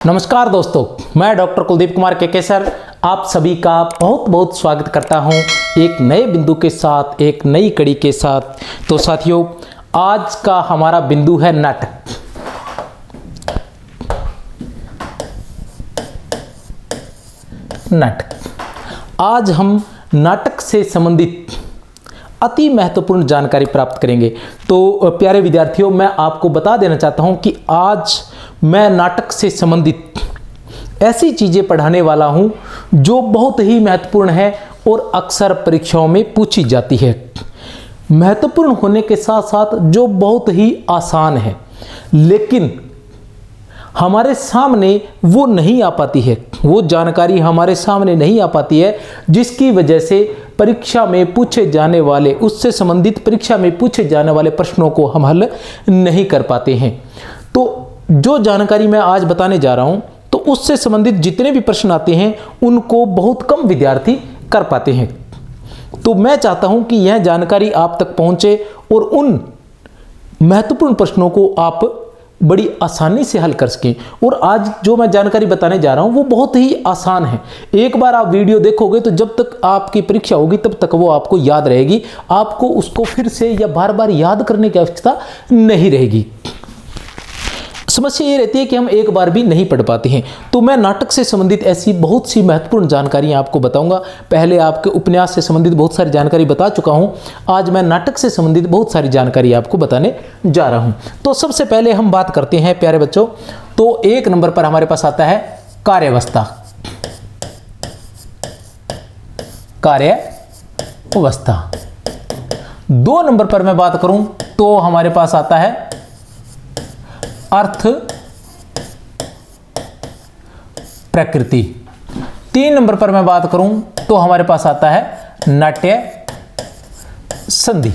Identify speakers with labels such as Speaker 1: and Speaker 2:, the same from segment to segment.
Speaker 1: नमस्कार दोस्तों, मैं डॉक्टर कुलदीप कुमार के सर आप सभी का बहुत बहुत स्वागत करता हूं एक नए बिंदु के साथ, एक नई कड़ी के साथ। तो साथियों, आज का हमारा बिंदु है नाटक। आज हम नाटक से संबंधित अति महत्वपूर्ण जानकारी प्राप्त करेंगे। तो प्यारे विद्यार्थियों, मैं आपको बता देना चाहता हूं कि आज मैं नाटक से संबंधित ऐसी चीज़ें पढ़ाने वाला हूं जो बहुत ही महत्वपूर्ण है और अक्सर परीक्षाओं में पूछी जाती है। महत्वपूर्ण होने के साथ साथ जो बहुत ही आसान है, लेकिन हमारे सामने वो नहीं आ पाती है, वो जानकारी हमारे सामने नहीं आ पाती है, जिसकी वजह से परीक्षा में पूछे जाने वाले, उससे संबंधित परीक्षा में पूछे जाने वाले प्रश्नों को हम हल नहीं कर पाते हैं। तो जो जानकारी मैं आज बताने जा रहा हूं, तो उससे संबंधित जितने भी प्रश्न आते हैं उनको बहुत कम विद्यार्थी कर पाते हैं। तो मैं चाहता हूं कि यह जानकारी आप तक पहुंचे और उन महत्वपूर्ण प्रश्नों को आप बड़ी आसानी से हल कर सकें। और आज जो मैं जानकारी बताने जा रहा हूं वो बहुत ही आसान है। एक बार आप वीडियो देखोगे तो जब तक आपकी परीक्षा होगी तब तक वो आपको याद रहेगी, आपको उसको फिर से या बार बार याद करने की आवश्यकता नहीं रहेगी। समस्या ये रहती है कि हम एक बार भी नहीं पढ़ पाते हैं। तो मैं नाटक से संबंधित ऐसी बहुत सी महत्वपूर्ण जानकारियां आपको बताऊंगा। पहले आपके उपन्यास से संबंधित बहुत सारी जानकारी बता चुका हूं, आज मैं नाटक से संबंधित बहुत सारी जानकारी आपको बताने जा रहा हूं। तो सबसे पहले हम बात करते हैं प्यारे बच्चों, तो एक नंबर पर हमारे पास आता है कार्यावस्था। कार्यावस्था। 2 नंबर पर मैं बात करूं तो हमारे पास आता है अर्थ प्रकृति। 3 नंबर पर मैं बात करूं तो हमारे पास आता है नाट्य संधि।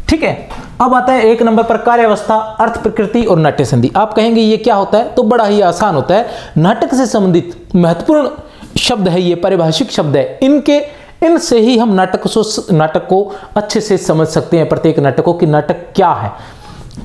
Speaker 1: ठीक है, अब आता है 1 नंबर पर कार्यावस्था, अर्थ प्रकृति और नाट्य संधि। आप कहेंगे ये क्या होता है? तो बड़ा ही आसान होता है। नाटक से संबंधित महत्वपूर्ण शब्द है, ये पारिभाषिक शब्द है। इनसे ही हम नाटक को अच्छे से समझ सकते हैं, प्रत्येक नाटक को, कि नाटक क्या है।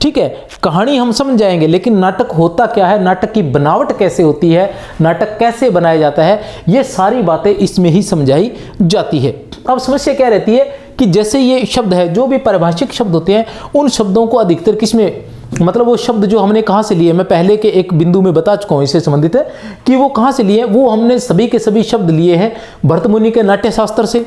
Speaker 1: ठीक है, कहानी हम समझ जाएंगे, लेकिन नाटक होता क्या है, नाटक की बनावट कैसे होती है, नाटक कैसे बनाया जाता है, ये सारी बातें इसमें ही समझाई जाती है। अब समस्या क्या रहती है कि जैसे ये शब्द है, जो भी पारिभाषिक शब्द होते हैं, उन शब्दों को अधिकतर किसमें, मतलब वो शब्द जो हमने कहाँ से लिए, मैं पहले के एक बिंदु में बता चुका हूँ इससे संबंधित है कि वो कहाँ से लिए। वो हमने सभी के सभी शब्द लिए हैं भरत मुनि के नाट्य शास्त्र से,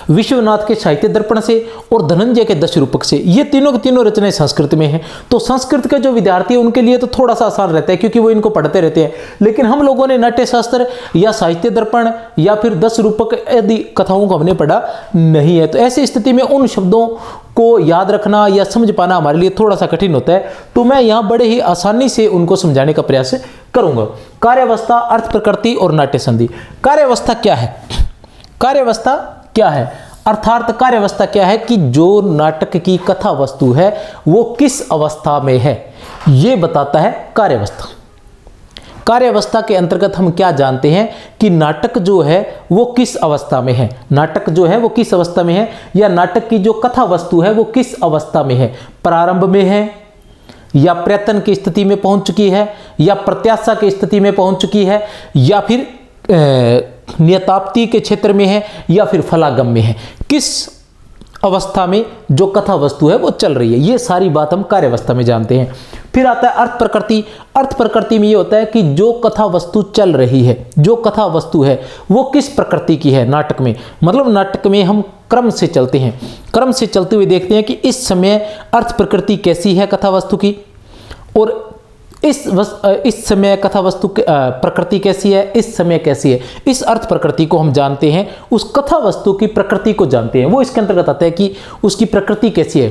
Speaker 1: विश्वनाथ के साहित्य दर्पण से और धनंजय के 10 रूपक से। ये तीनों की तीनों रचनाएं संस्कृत में हैं। तो संस्कृत के जो विद्यार्थी हैं उनके लिए तो थोड़ा सा आसान रहता है, क्योंकि वो इनको पढ़ते रहते हैं। लेकिन हम लोगों ने नाट्य शास्त्र या साहित्य दर्पण या फिर 10 रूपक आदि कथाओं को हमने पढ़ा नहीं है। तो ऐसी स्थिति में उन शब्दों को याद रखना या समझ पाना हमारे लिए थोड़ा सा कठिन होता है। तो मैं यहाँ बड़े ही आसानी से उनको समझाने का प्रयास करूंगा। कार्यावस्था, अर्थ प्रकृति और नाट्य संधि। कार्यावस्था क्या है? कार्यावस्था क्या है अर्थात कार्यावस्था क्या है कि जो नाटक की कथा वस्तु है वो किस अवस्था में है, ये बताता है कार्यावस्था। कार्यावस्था के अंतर्गत हम क्या जानते हैं कि नाटक जो है वो किस अवस्था में है, नाटक जो है वो किस अवस्था में है, या नाटक की जो कथा वस्तु है वो किस अवस्था में है, प्रारंभ में है या प्रयत्न की स्थिति में पहुंच चुकी है, या प्रत्याशा की स्थिति में पहुंच चुकी है, या फिर नियताप्ति के क्षेत्र में है, या फिर फलागम में है। किस अवस्था में जो कथा वस्तु है वो चल रही है, ये सारी बात हम कार्यावस्था में जानते हैं। फिर आता है अर्थ प्रकृति। अर्थ प्रकृति में ये होता है कि जो कथा वस्तु चल रही है, जो कथा वस्तु है वो किस प्रकृति की है नाटक में, मतलब नाटक में हम क्रम से चलते हैं, क्रम से चलते हुए देखते हैं कि इस समय अर्थ प्रकृति कैसी है कथा वस्तु की, और इस समय कथा वस्तु प्रकृति कैसी है, इस समय कैसी है। इस अर्थ प्रकृति को हम जानते हैं, उस कथा वस्तु की प्रकृति को जानते हैं। वो इसके अंतर्गत आता है कि उसकी प्रकृति कैसी है,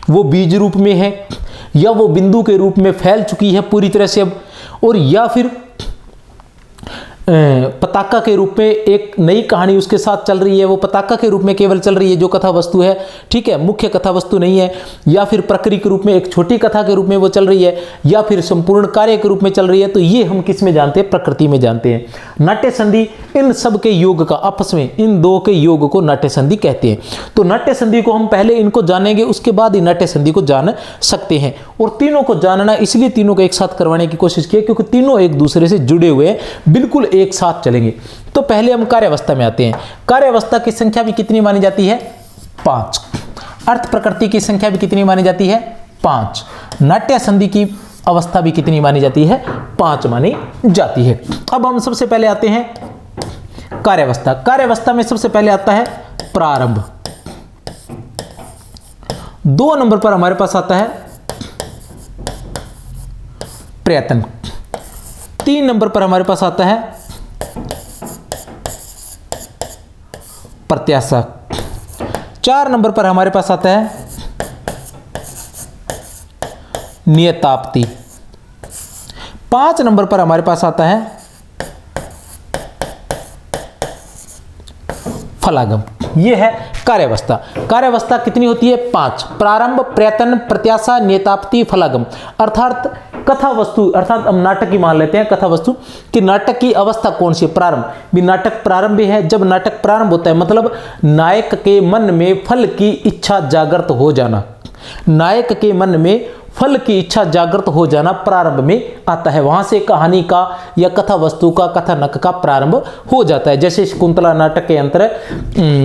Speaker 1: वो बीज रूप में है या वो बिंदु के रूप में फैल चुकी है पूरी तरह से अब, और या फिर पताका के रूप में एक नई कहानी उसके साथ चल रही है, वो पताका के रूप में केवल चल रही है जो कथा वस्तु है, ठीक है, मुख्य कथा वस्तु नहीं है, या फिर प्रक्रिया के रूप में एक छोटी कथा के रूप में वो चल रही है, या फिर संपूर्ण कार्य के रूप में चल रही है, तो ये हम किस में जानते हैं? प्रकृति में जानते हैं। नाट्य संधि इन सब के योग का, आपस में इन दो के योग को नाट्य संधि कहते हैं। तो नाट्य संधि को हम पहले इनको जानेंगे, उसके बाद ही नाट्य संधि को जान सकते हैं। और तीनों को जानना इसलिए तीनों को एक साथ करवाने की कोशिश की क्योंकि तीनों एक दूसरे से जुड़े हुए हैं, बिल्कुल एक साथ चलेंगे। तो पहले हम कार्यावस्था में आते हैं। कार्यावस्था की संख्या भी कितनी मानी जाती है? 5। अर्थ प्रकृति की संख्या भी कितनी मानी जाती है? 5। नाट्य संधि की अवस्था भी कितनी मानी जाती है? 5 मानी जाती है। अब हम सबसे पहले आते हैं कार्यावस्था। कार्यावस्था में सबसे पहले आता है प्रारंभ। 2 नंबर पर हमारे पास आता है प्रयत्न। 3 नंबर पर हमारे पास आता है प्रत्याशा। 4 नंबर पर हमारे पास आता है नियताप्ति। 5 नंबर पर हमारे पास आता है फलागम। यह है कार्यावस्था। कार्यावस्था कितनी होती है? 5। प्रारंभ, प्रयत्न, प्रत्याशा, नियताप्ति, फलागम। अर्थात कथा वस्तु, अर्थात हम नाटक ही मान लेते हैं कथा वस्तु कि नाटक की अवस्था कौन सी है? प्रारंभ। भी नाटक प्रारंभ भी है। जब नाटक प्रारंभ होता है मतलब नायक के मन में फल की इच्छा जागृत हो जाना। नायक के मन में फल की इच्छा जागृत हो जाना प्रारंभ में आता है। वहां से कहानी का या कथा वस्तु का, कथानक का प्रारंभ हो जाता है। जैसे शकुंतला नाटक के अंतर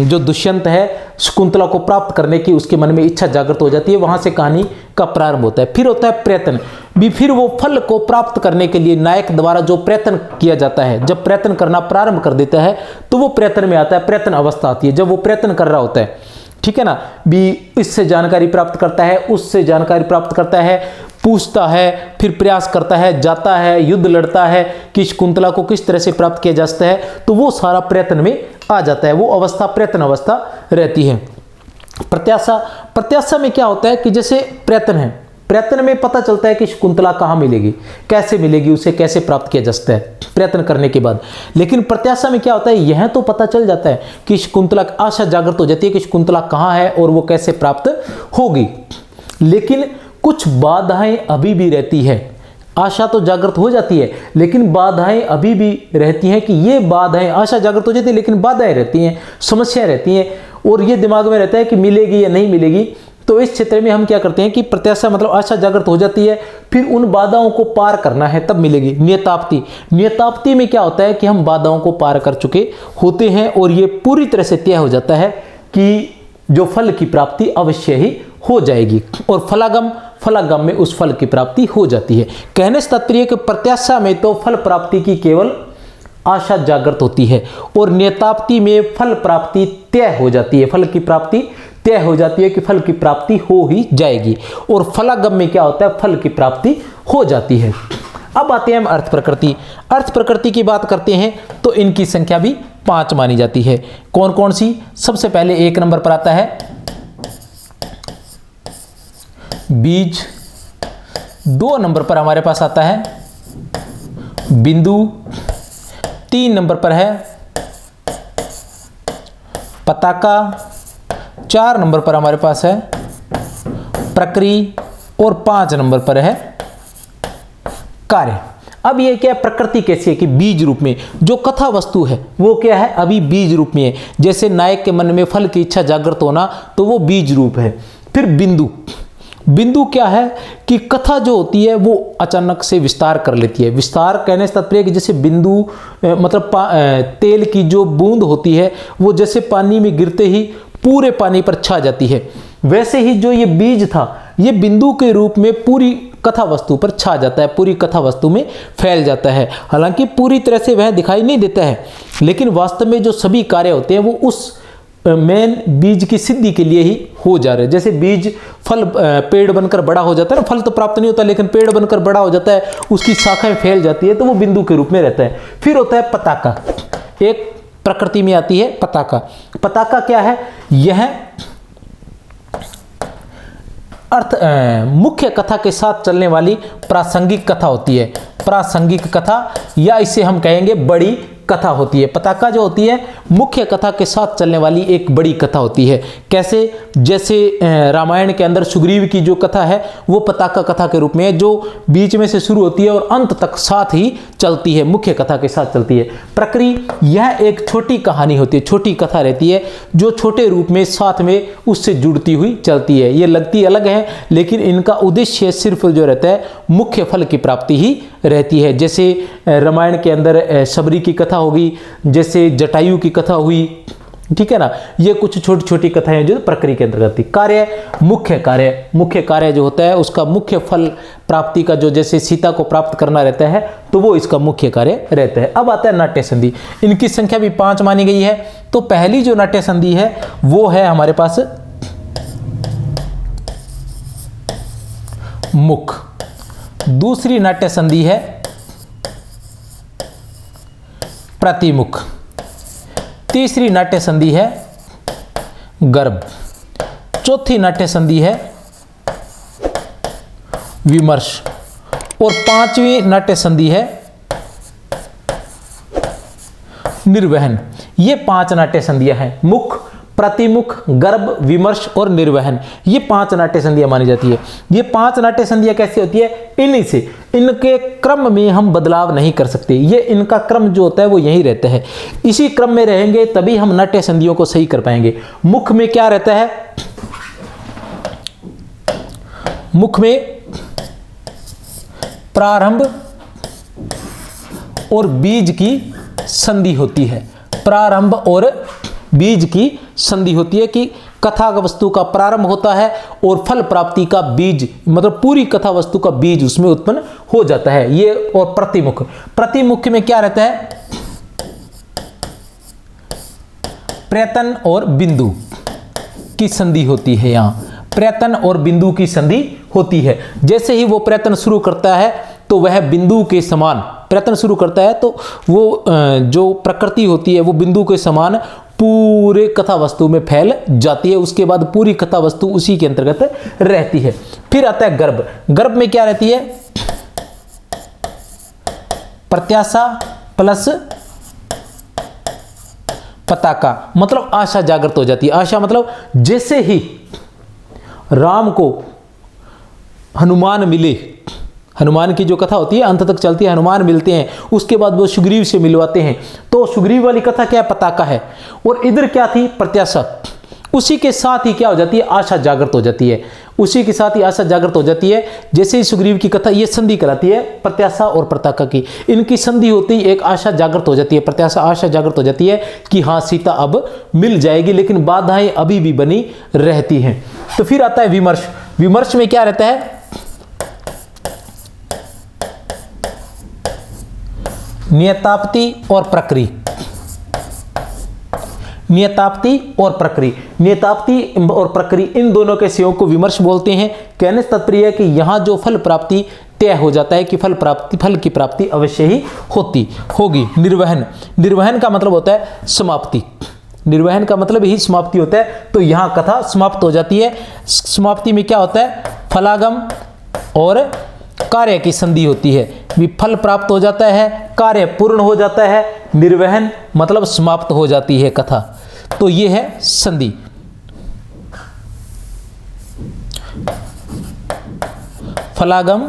Speaker 1: जो दुष्यंत है शकुंतला को प्राप्त करने की उसके मन में इच्छा जागृत हो जाती है, वहां से कहानी का प्रारंभ होता है। फिर होता है प्रयत्न। भी फिर वो फल को प्राप्त करने के लिए नायक द्वारा जो प्रयत्न किया जाता है, जब प्रयत्न करना प्रारंभ कर देता है तो वो प्रयत्न में आता है, प्रयत्न अवस्था आती है जब वो प्रयत्न कर रहा होता है, ठीक है ना। भी इससे जानकारी प्राप्त करता है, उससे जानकारी प्राप्त करता है, पूछता है, फिर प्रयास करता है, जाता है, युद्ध लड़ता है कि शकुंतला को किस तरह से प्राप्त किया जा सकता है, तो वो सारा प्रयत्न में आ जाता है। वो अवस्था प्रयत्न अवस्था रहती है। प्रत्याशा, प्रत्याशा में क्या होता है कि जैसे प्रयत्न है, प्रयत्न में पता चलता है कि शकुंतला कहाँ मिलेगी, कैसे मिलेगी, उसे कैसे प्राप्त किया जा सकता है प्रयत्न करने के बाद। लेकिन प्रत्याशा में क्या होता है, यह तो पता चल जाता है कि शकुंतला, आशा जागृत हो जाती है कि शकुंतला कहाँ है और वो कैसे प्राप्त होगी। लेकिन कुछ बाधाएं अभी भी रहती है। आशा तो जागृत हो जाती है लेकिन बाधाएं अभी भी रहती हैं कि ये बाधाएं, आशा जागृत हो जाती है लेकिन बाधाएं रहती हैं, समस्याएं रहती हैं और ये दिमाग में रहता है कि मिलेगी या नहीं मिलेगी। तो इस क्षेत्र में हम क्या करते हैं कि प्रत्याशा मतलब आशा जागृत हो जाती है, फिर उन बाधाओं को पार करना है तब मिलेगी। नियताप्ति, नियताप्ति में क्या होता है कि हम बाधाओं को पार कर चुके होते हैं और ये पूरी तरह से तय हो जाता है कि जो फल की प्राप्ति अवश्य ही हो जाएगी। और फलागम, फलागम में उस फल की प्राप्ति हो जाती है। कहने से तात्पर्य कि प्रत्याशा में तो फल प्राप्ति की केवल आशा जागृत होती है और नियताप्ति में फल प्राप्ति तय हो जाती है, फल की प्राप्ति तय हो जाती है कि फल की प्राप्ति हो ही जाएगी। और फलागम में क्या होता है, फल की प्राप्ति हो जाती है। अब आते हैं हम अर्थ प्रकृति। अर्थ प्रकृति की बात करते हैं तो इनकी संख्या भी 5 मानी जाती है। कौन कौन सी? सबसे पहले 1 नंबर पर आता है बीज। 2 नंबर पर हमारे पास आता है बिंदु। 3 नंबर पर है पताका। 4 नंबर पर हमारे पास है प्रक्रिया और 5 नंबर पर है कार्य। अब ये क्या है, प्रकृति कैसी है कि बीज रूप में जो कथा वस्तु है वो क्या है, अभी बीज रूप में है। जैसे नायक के मन में फल की इच्छा जागृत होना तो वो बीज रूप है। फिर बिंदु, बिंदु क्या है कि कथा जो होती है वो अचानक से विस्तार कर लेती है। विस्तार कहने से तात्पर्य कि जैसे बिंदु मतलब तेल की जो बूंद होती है वो जैसे पानी में गिरते ही पूरे पानी पर छा जाती है, वैसे ही जो ये बीज था ये बिंदु के रूप में पूरी कथा वस्तु पर छा जाता है, पूरी कथा वस्तु में फैल जाता है। हालांकि पूरी तरह से वह दिखाई नहीं देता है लेकिन वास्तव में जो सभी कार्य होते हैं वो उस मेन बीज की सिद्धि के लिए ही हो जा रहे हैं। जैसे बीज फल पेड़ बनकर बड़ा हो जाता है ना, फल तो प्राप्त नहीं होता लेकिन पेड़ बनकर बड़ा हो जाता है, उसकी शाखाएं फैल जाती है तो वो बिंदु के रूप में रहता है। फिर होता है पताका, एक प्रकृति में आती है पताका। पताका क्या है, यह अर्थ मुख्य कथा के साथ चलने वाली प्रासंगिक कथा होती है। प्रासंगिक कथा या इसे हम कहेंगे बड़ी कथा होती है। पताका जो होती है मुख्य कथा के साथ चलने वाली एक बड़ी कथा होती है। कैसे? जैसे रामायण के अंदर सुग्रीव की जो कथा है वो पताका कथा के रूप में है, जो बीच में से शुरू होती है और अंत तक साथ ही चलती है, मुख्य कथा के साथ चलती है। प्रक्री यह एक छोटी कहानी होती है, छोटी कथा रहती है जो छोटे रूप में साथ में उससे जुड़ती हुई चलती है। ये लगती अलग है लेकिन इनका उद्देश्य सिर्फ जो रहता है मुख्य फल की प्राप्ति ही रहती है। जैसे रामायण के अंदर सबरी की कथा होगी, जैसे जटायु की कथा हुई, ठीक है ना। ये कुछ छोटी छोटी कथाएं जो प्रक्रिया के अंतर्गत थी। कार्य, मुख्य कार्य जो होता है उसका मुख्य फल प्राप्ति का जो जैसे सीता को प्राप्त करना रहता है तो वो इसका मुख्य कार्य रहता है। अब आता है नाट्य संधि। इनकी संख्या भी 5 मानी गई है। तो पहली जो नाट्य संधि है वो है हमारे पास मुख। दूसरी नाट्य संधि है प्रतिमुख। तीसरी नाट्य संधि है गर्भ। चौथी नाट्य संधि है विमर्श। और 5वीं नाट्य संधि है निर्वहन। ये 5 नाट्य संधियां हैं, मुख, प्रतिमुख, गर्भ, विमर्श और निर्वहन। ये 5 नाट्य संधियां मानी जाती है। ये 5 नाट्य संधियां कैसी होती है? इन्हीं से, इनके क्रम में हम बदलाव नहीं कर सकते। ये इनका क्रम जो होता है वो यही रहता है। इसी क्रम में रहेंगे तभी हम नाट्य संधियों को सही कर पाएंगे। मुख में क्या रहता है? मुख में प्रारंभ और बीज की संधि होती है। प्रारंभ और बीज की संधि होती है कि कथा वस्तु का प्रारंभ होता है और फल प्राप्ति का बीज, मतलब पूरी कथा वस्तु का बीज उसमें उत्पन्न हो जाता है। ये और प्रतिमुख, प्रतिमुख में क्या रहता है? प्रयत्न और बिंदु की संधि होती है। यहां प्रयत्न और बिंदु की संधि होती है। जैसे ही वो प्रयत्न शुरू करता है तो वह बिंदु के समान प्रयत्न शुरू करता है तो वो जो प्रकृति होती है वो बिंदु के समान पूरे कथा वस्तु में फैल जाती है। उसके बाद पूरी कथा वस्तु उसी के अंतर्गत रहती है। फिर आता है गर्भ। गर्भ में क्या रहती है? प्रत्याशा प्लस पताका, मतलब आशा जागृत हो जाती है। आशा मतलब जैसे ही राम को हनुमान मिले, हनुमान की जो कथा होती है अंत तक चलती है, हनुमान मिलते हैं, उसके बाद वो सुग्रीव से मिलवाते हैं। तो सुग्रीव वाली कथा क्या है? पताका है। और इधर क्या थी? प्रत्याशा। उसी के साथ ही क्या हो जाती है? आशा जागृत हो जाती है। उसी के साथ ही आशा जागृत हो जाती है। जैसे ही सुग्रीव की कथा, ये संधि कराती है प्रत्याशा और पताका की। इनकी संधि होती ही एक आशा जागृत हो जाती है, प्रत्याशा आशा जागृत हो जाती है कि हाँ सीता अब मिल जाएगी, लेकिन बाधाएं अभी भी बनी रहती हैं। तो फिर आता है विमर्श। विमर्श में क्या रहता है? नियताप्ति और प्रक्रिया। नियताप्ति और प्रक्रिया, नियताप्ति और प्रक्रिया, इन दोनों के संयोग को विमर्श बोलते हैं। कहने से तात्पर्य है कि यहां जो फल प्राप्ति तय हो जाता है कि फल की प्राप्ति अवश्य ही होगी। निर्वहन, निर्वहन का मतलब होता है समाप्ति। निर्वहन का मतलब ही समाप्ति होता है। तो यहां कथा समाप्त हो जाती है। समाप्ति में क्या होता है? फलागम और कार्य की संधि होती है। फल प्राप्त हो जाता है, कार्य पूर्ण हो जाता है, निर्वहन मतलब समाप्त हो जाती है कथा। तो ये है संधि। फलागम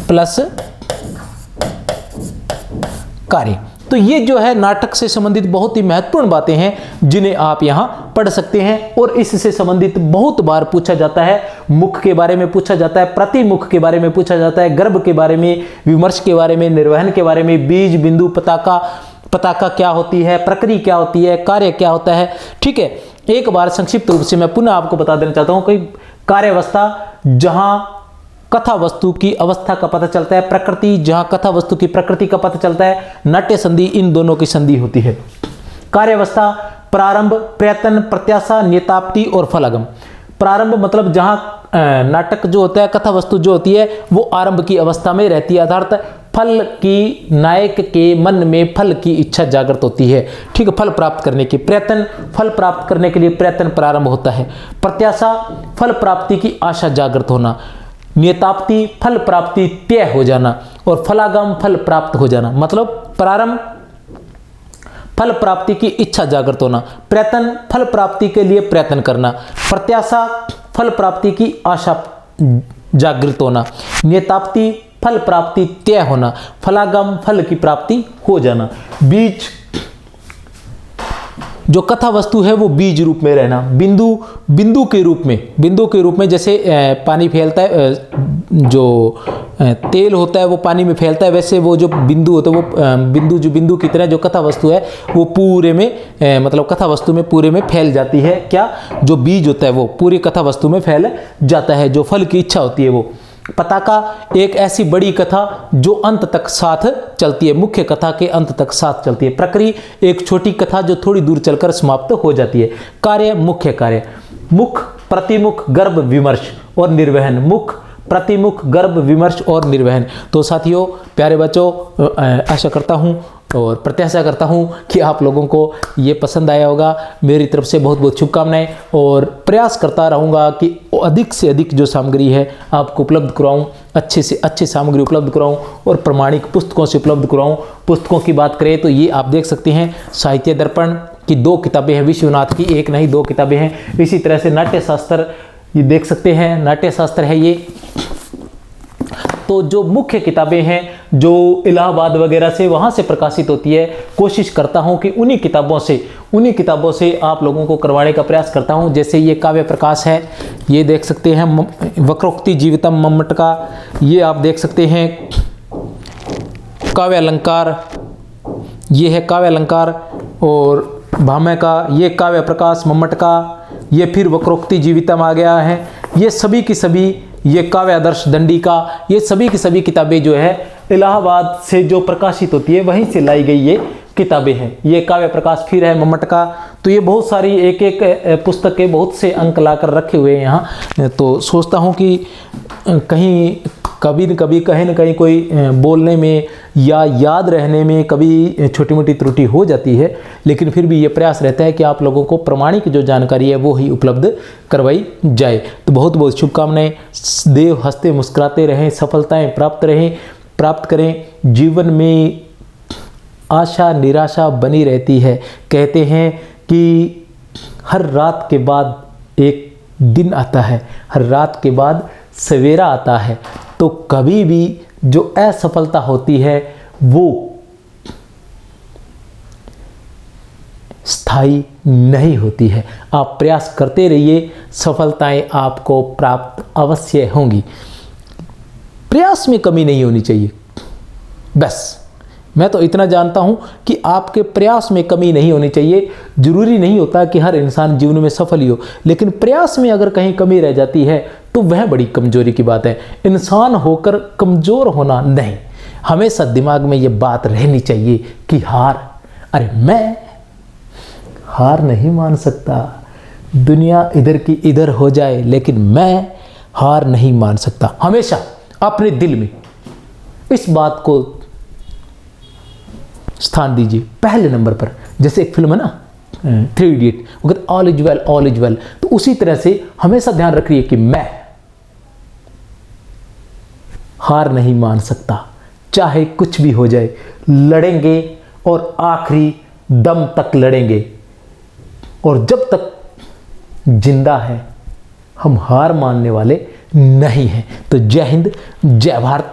Speaker 1: प्लस कार्य। तो ये जो है नाटक से संबंधित बहुत ही महत्वपूर्ण बातें हैं जिन्हें आप यहां पढ़ सकते हैं। और इससे संबंधित बहुत बार पूछा जाता है। मुख के बारे में पूछा जाता है, प्रतिमुख के बारे में पूछा जाता है, गर्भ के बारे में, विमर्श के बारे में, निर्वहन के बारे में, बीज, बिंदु, पताका क्या होती है, प्रक्रिया क्या होती है, कार्य क्या होता है। ठीक है, एक बार संक्षिप्त रूप से मैं पुनः आपको बता देना चाहता हूं कि कार्यावस्था जहां कथा वस्तु की अवस्था का पता चलता है, प्रकृति जहां कथा वस्तु की प्रकृति का पता चलता है, नाट्य संधि इन दोनों की संधि होती है। कार्यावस्था प्रारंभ, प्रयत्न, प्रत्याशा, नियताप्ति और फलागम। प्रारंभ मतलब जहां नाटक जो होता है, कथा वस्तु जो होती है वो आरंभ की अवस्था में रहती है, अर्थात फल की नायक के मन में फल की इच्छा जागृत होती है। ठीक है, फल प्राप्त करने की प्रयत्न, फल प्राप्त करने के लिए प्रयत्न प्रारंभ होता है। प्रत्याशा फल प्राप्ति की आशा जागृत होना, नियताप्ति फल प्राप्ति तय हो जाना, और फलागम फल प्राप्त हो जाना। मतलब प्रारंभ फल प्राप्ति की इच्छा जागृत होना, प्रयत्न फल प्राप्ति के लिए प्रयत्न करना, प्रत्याशा फल प्राप्ति की आशा जागृत होना, नियताप्ति फल प्राप्ति तय होना, फलागम फल की प्राप्ति हो जाना। बीज जो कथा वस्तु है वो बीज रूप में रहना, बिंदु के रूप में जैसे पानी फैलता है, जो तेल होता है वो पानी में फैलता है, वैसे वो जो बिंदु होता है वो बिंदु की तरह जो कथा वस्तु है वो पूरे में मतलब कथा वस्तु में पूरे में फैल जाती है। क्या? जो बीज होता है वो पूरी कथा वस्तु में फैल जाता है। जो फल की इच्छा होती है वो पताका एक ऐसी बड़ी कथा जो अंत तक साथ चलती है, मुख्य कथा के अंत तक साथ चलती है। प्रक्रिया एक छोटी कथा जो थोड़ी दूर चलकर समाप्त हो जाती है। कार्य मुख्य कार्य, मुख प्रतिमुख गर्भ विमर्श और निर्वहन, मुख प्रतिमुख गर्भ विमर्श और निर्वहन। तो साथियों, प्यारे बच्चों, आशा करता हूँ और प्रत्याशा करता हूँ कि आप लोगों को ये पसंद आया होगा। मेरी तरफ से बहुत बहुत शुभकामनाएं और प्रयास करता रहूँगा कि अधिक से अधिक जो सामग्री है आपको उपलब्ध कराऊँ, अच्छे से अच्छी सामग्री उपलब्ध कराऊँ और प्रमाणिक पुस्तकों से उपलब्ध कराऊँ। पुस्तकों की बात करें तो ये आप देख सकते हैं, साहित्य दर्पण की 2 किताबें हैं, विश्वनाथ की, एक नहीं 2 किताबें हैं। इसी तरह से नाट्य शास्त्र ये देख सकते हैं, नाट्य शास्त्र है ये। तो जो मुख्य किताबें हैं जो इलाहाबाद वगैरह से वहाँ से प्रकाशित होती है, कोशिश करता हूँ कि उन्हीं किताबों से आप लोगों को करवाने का प्रयास करता हूँ। जैसे ये काव्य प्रकाश है, ये देख सकते हैं, वक्रोक्ति जीवितम मम्मट का, ये आप देख सकते हैं काव्य अलंकार, ये है काव्य अलंकार, और भामह का ये काव्य प्रकाश मम्मट का, ये फिर वक्रोक्ति जीवितम आ गया है। ये सभी की सभी, ये काव्य आदर्श दंडी का, ये सभी की सभी किताबें जो है इलाहाबाद से जो प्रकाशित होती है वहीं से लाई गई ये किताबें हैं। ये काव्य प्रकाश फिर है मम्मट का। तो ये बहुत सारी एक एक पुस्तक के बहुत से अंक लाकर रखे हुए हैं यहाँ। तो सोचता हूँ कि कहीं कभी न कहीं कोई बोलने में या याद रहने में कभी छोटी मोटी त्रुटि हो जाती है, लेकिन फिर भी ये प्रयास रहता है कि आप लोगों को प्रमाणिक जो जानकारी है वो ही उपलब्ध करवाई जाए। तो बहुत बहुत शुभकामनाएं। देव हंसते मुस्कुराते रहें, सफलताएं प्राप्त करें। जीवन में आशा निराशा बनी रहती है। कहते हैं कि हर रात के बाद एक दिन आता है, हर रात के बाद सवेरा आता है। तो कभी भी जो असफलता होती है वो स्थायी नहीं होती है। आप प्रयास करते रहिए, सफलताएं आपको प्राप्त अवश्य होंगी। प्रयास में कमी नहीं होनी चाहिए। बस मैं तो इतना जानता हूं कि आपके प्रयास में कमी नहीं होनी चाहिए। जरूरी नहीं होता कि हर इंसान जीवन में सफल ही हो, लेकिन प्रयास में अगर कहीं कमी रह जाती है तो वह बड़ी कमजोरी की बात है। इंसान होकर कमजोर होना नहीं। हमेशा दिमाग में ये बात रहनी चाहिए कि अरे मैं हार नहीं मान सकता। दुनिया इधर की इधर हो जाए लेकिन मैं हार नहीं मान सकता। हमेशा अपने दिल में इस बात को स्थान दीजिए पहले नंबर पर। जैसे एक फिल्म है ना 3 इडियट, वो कहते all is well all is well. तो उसी तरह से हमेशा ध्यान रखिए कि मैं हार नहीं मान सकता, चाहे कुछ भी हो जाए। लड़ेंगे और आखिरी दम तक लड़ेंगे, और जब तक जिंदा है हम हार मानने वाले नहीं हैं। तो जय हिंद, जय भारत,